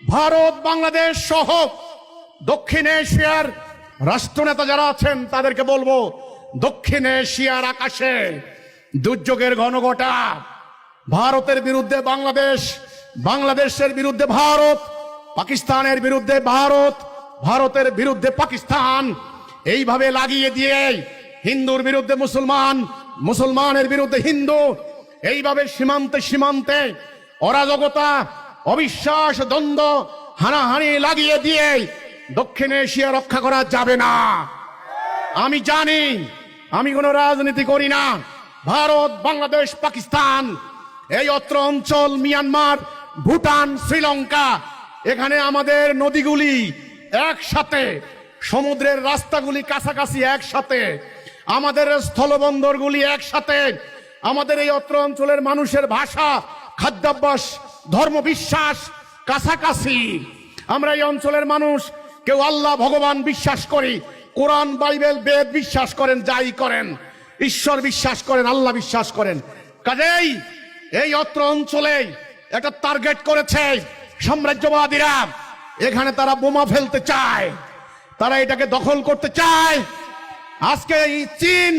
ভারত বাংলাদেশ সহ দক্ষিণ এশিয়ার রাষ্ট্রনেতা যারা আছেন তাদেরকে বলবো, দক্ষিণ এশিয়ার আকাশে দুর্যোগের ঘনঘটা। ভারতের বিরুদ্ধে বাংলাদেশ, বাংলাদেশের বিরুদ্ধে ভারত, পাকিস্তানের বিরুদ্ধে ভারত, ভারতের বিরুদ্ধে পাকিস্তান, এইভাবে লাগিয়ে দিয়ে হিন্দুর বিরুদ্ধে মুসলমান, মুসলমানের বিরুদ্ধে হিন্দু, এইভাবে সীমান্তে সীমান্তে অরাজকতা, অবিশ্বাস, দ্বন্দ্ব, হানাহানি লাগিয়ে দিয়ে দক্ষিণ এশিয়া রক্ষা করা যাবে না। আমি জানি, আমি কোনো রাজনীতি করি না। ভারত, বাংলাদেশ, পাকিস্তান, এই অত্র অঞ্চল, মিয়ানমার, ভুটান, শ্রীলঙ্কা, এখানে আমাদের নদীগুলি একসাথে, সমুদ্রের রাস্তাগুলি কাছাকাছি একসাথে, আমাদের স্থলবন্দরগুলি একসাথে, আমাদের এই অত্র অঞ্চলের মানুষের ভাষা, খাদ্যাভ্যাস, ধর্ম বিশ্বাস কাছাকাছি। আমরা এই অঞ্চলের মানুষ কেউ আল্লাহ ভগবান বিশ্বাস করি, কোরআন বাইবেল বেদ বিশ্বাস করেন, যাই করেন, ঈশ্বর বিশ্বাস করেন, আল্লাহ বিশ্বাস করেন। কাজেই এই অত্র অঞ্চলে একটা টার্গেট করেছে সাম্রাজ্যবাদীরা। এখানে তারা বোমা ফেলতে চায়, তারা এটাকে দখল করতে চায়। আজকে এই চীন